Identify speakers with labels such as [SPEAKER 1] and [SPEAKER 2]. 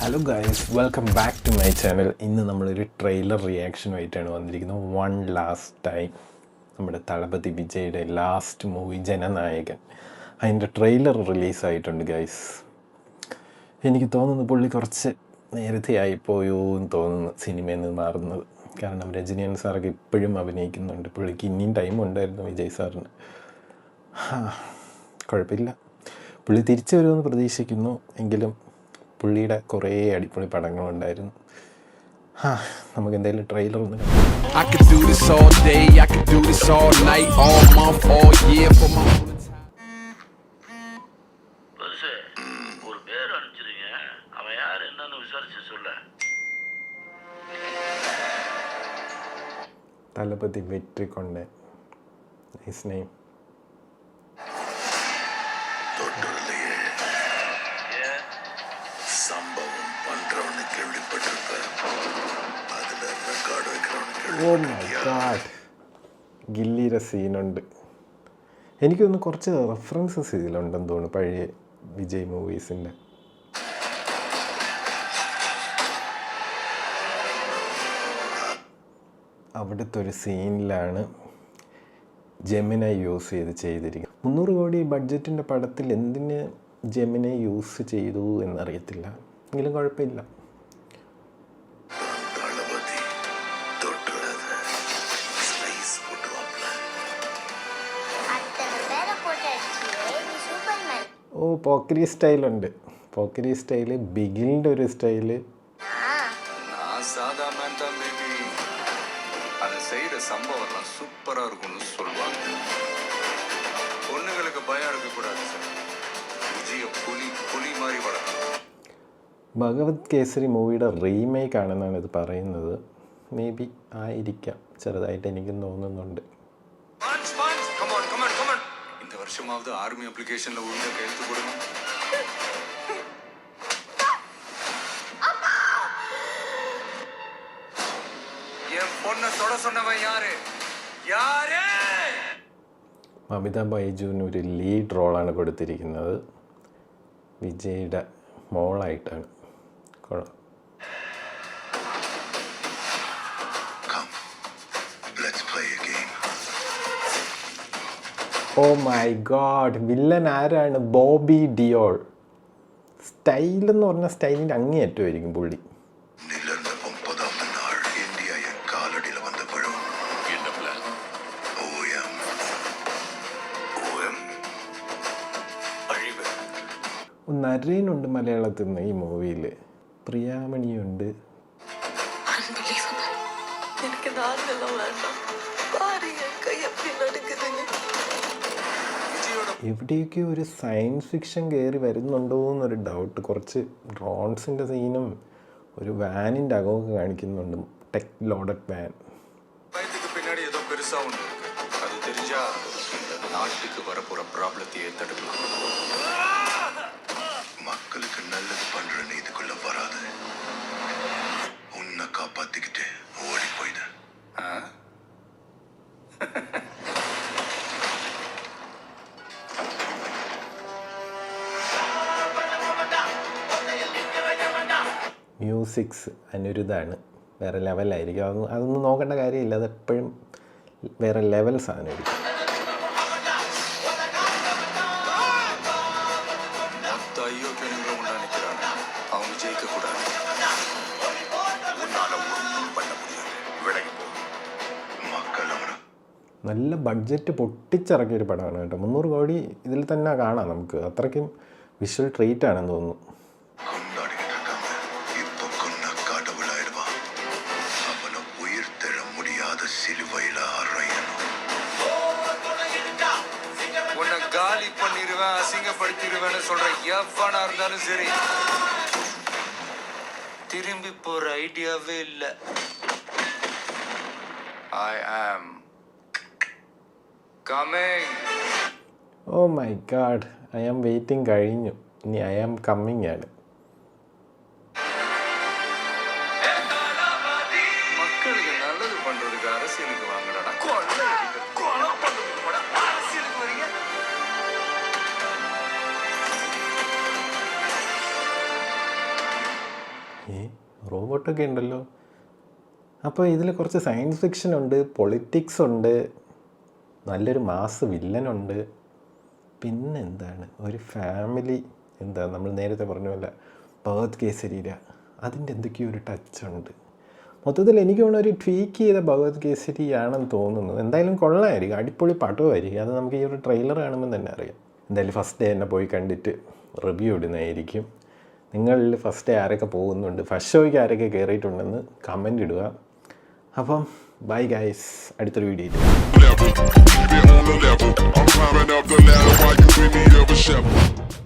[SPEAKER 1] Hello guys, welcome back to my channel. ഇന്ന് നമ്മളൊരു trailer റിയാക്ഷനുമായിട്ടാണ് വന്നിരിക്കുന്നത്. വൺ ലാസ്റ്റ് ടൈം, നമ്മുടെ തളപതി വിജയുടെ ലാസ്റ്റ് മൂവി ജനനായകൻ, അതിൻ്റെ ട്രെയിലർ റിലീസായിട്ടുണ്ട് ഗൈസ്. എനിക്ക് തോന്നുന്നു പുള്ളി കുറച്ച് നേരത്തെ ആയിപ്പോയോ എന്ന് തോന്നുന്നു സിനിമയിൽ നിന്ന് മാറുന്നത്. കാരണം രജനീകാന്ത് സാറൊക്കെ ഇപ്പോഴും അഭിനയിക്കുന്നുണ്ട്. പുള്ളിക്ക് ഇനിയും ടൈം ഉണ്ടായിരുന്നു വിജയ് സാറിന്. കുഴപ്പമില്ല, പുള്ളി തിരിച്ചു വരുമെന്ന് പ്രതീക്ഷിക്കുന്നു. എങ്കിലും പുള്ളിയുടെ കുറേ അടിപൊളി പടങ്ങളുണ്ടായിരുന്നു. നമുക്ക് എന്തായാലും ട്രെയിലർ ഒന്ന് Thalapathy Vetrikondan. Nice name. Oh my god, ഗില്ലിയുടെ സീനുണ്ട്. എനിക്കൊന്ന് കുറച്ച് റെഫറൻസസ് ഇതിലുണ്ടെന്ന് തോന്നുന്നു പഴയ വിജയ് മൂവീസിൻ്റെ. അവിടുത്തെ ഒരു സീനിലാണ് ജെമിനൈ യൂസ് ചെയ്തിരിക്കുന്നത്. 300 കോടി ബഡ്ജറ്റിൻ്റെ പടത്തിൽ എന്തിന് ജെമിനൈ യൂസ് ചെയ്തു എന്നറിയത്തില്ല, എങ്കിലും കുഴപ്പമില്ല. ഓ, പോക്കരി സ്റ്റൈലുണ്ട്. പോക്കരി സ്റ്റൈല്, ബിഗിലിൻ്റെ ഒരു സ്റ്റൈല്.
[SPEAKER 2] சம்பவம்லாம் சூப்பராக இருக்கும்னு சொல்லுவாங்க. பொண்ணுங்களுக்கு பயம் இருக்கக்கூடாது சார். விஜய புலி மாதிரி வளர்க்கணும்.
[SPEAKER 1] ഭഗവത് കേസരി മൂവിയുടെ റീമേക്ക് ആണെന്നാണ് ഇത് പറയുന്നത്. മേ ബി ആയിരിക്കാം, ചെറുതായിട്ട് എനിക്കും തോന്നുന്നുണ്ട്.
[SPEAKER 2] இந்த வருஷமாவது ஆர்மி அப்ளிகேஷன்ல ஒழுங்கா கையெழுத்து போடணும். என் பொண்ணை தொட சொன்னவன் யாரு?
[SPEAKER 1] മമിത ബൈജുവിന് ഒരു ലീഡ് റോളാണ് കൊടുത്തിരിക്കുന്നത്. വിജയുടെ മോളായിട്ടാണ്. കൊള്ളാം. ഓ മൈ ഗോഡ്, വില്ലൻ ആരാണ്? ബോബി ഡിയോൾ. സ്റ്റൈലെന്ന് പറഞ്ഞാൽ സ്റ്റൈലിൻ്റെ അങ്ങേയറ്റമായിരിക്കും പുള്ളി. നരേനുണ്ട് മലയാളത്തിൽ നിന്ന് ഈ മൂവിയിൽ. പ്രിയാമണിയുണ്ട്. എവിടെയൊക്കെ ഒരു സയൻസ് ഫിക്ഷൻ കയറി വരുന്നുണ്ടോ എന്നൊരു ഡൗട്ട്. കുറച്ച് ഡ്രോൺസിൻ്റെ സീനും ഒരു വാനിൻ്റെ അകമൊക്കെ കാണിക്കുന്നുണ്ട്. Tech loaded van.
[SPEAKER 2] பின்னாடி ஏதோ பெருசா ஒன்று இருக்கு. அது தெரிஞ்சா இந்த நாட்டுக்கு வரப்போற ப்ராப்ளத்தையே தடுக்கலாம். மக்களுக்கு நல்லது பண்றேன்னு இதுக்குள்ள வராது. உன்னை காப்பாத்திக்கிட்டு ஓடி போயிடு.
[SPEAKER 1] മ്യൂസിക്സ് അനിരുദ്ധാണ്. വേറെ ലെവലായിരിക്കും. അതൊന്നും നോക്കേണ്ട കാര്യമില്ല, അതെപ്പോഴും വേറെ ലെവൽ സാധനമായിരിക്കും. നല്ല ബഡ്ജറ്റ് പൊട്ടിച്ചിറക്കിയൊരു പടമാണ് കേട്ടോ. 300 കോടി ഇതിൽ തന്നെ കാണാം നമുക്ക്. അത്രയ്ക്കും വിഷ്വൽ ട്രീറ്റ് ആണെന്ന് തോന്നുന്നു.
[SPEAKER 2] காலி பண்ணிடுவேன், அசிங்கப்படுத்திடுவேன்னு சொல்ற எவனா இருந்தாலும் சரி, திரும்பி போற ஐடியாவே இல்ல. I am coming.
[SPEAKER 1] Oh my god, I am waiting കഴിഞ്ഞു. ഇനി ഐ ആം കമ്മിങ് ആണ്.
[SPEAKER 2] மக்களுக்கு நல்லது பண்றதுக்கு அரசியலுக்கு வாங்கடா. அரசியலுக்கு வரீங்க.
[SPEAKER 1] റോബോട്ടൊക്കെ ഉണ്ടല്ലോ. അപ്പോൾ ഇതിൽ കുറച്ച് സയൻസ് ഫിക്ഷൻ ഉണ്ട്, പൊളിറ്റിക്സ് ഉണ്ട്, നല്ലൊരു മാസ് വില്ലനുണ്ട്, പിന്നെന്താണ് ഒരു ഫാമിലി, എന്താ നമ്മൾ നേരത്തെ പറഞ്ഞ പോലെ ഭഗവത് കേസരിയില അതിൻ്റെ എന്തൊക്കെയോ ഒരു ടച്ചുണ്ട്. മൊത്തത്തിൽ എനിക്ക് തോന്നുന്നു ഒരു ട്വീക്ക് ചെയ്ത ഭഗവത് കേസരി ആണെന്ന് തോന്നുന്നു. എന്തായാലും കൊള്ളായിരിക്കും, അടിപൊളി പടമായിരിക്കും. അത് നമുക്ക് ഈ ഒരു ട്രെയിലർ കാണുമ്പോൾ തന്നെ അറിയാം. എന്തായാലും ഫസ്റ്റ് ഡേ തന്നെ പോയി കണ്ടിട്ട് റിവ്യൂ ഇടുന്നതായിരിക്കും. നിങ്ങളിൽ ഫസ്റ്റ് ഡേ ആരൊക്കെ പോകുന്നുണ്ട്, ഫസ്റ്റ് ഷോയ്ക്ക് ആരൊക്കെ കയറിയിട്ടുണ്ടെന്ന് കമൻ്റ് ഇടുക. അപ്പം ബൈ ഗൈസ്, അടുത്തൊരു വീഡിയോയിൽ.
[SPEAKER 3] level. Get on the level. I'm climbing up the ladder while you in the other shovel.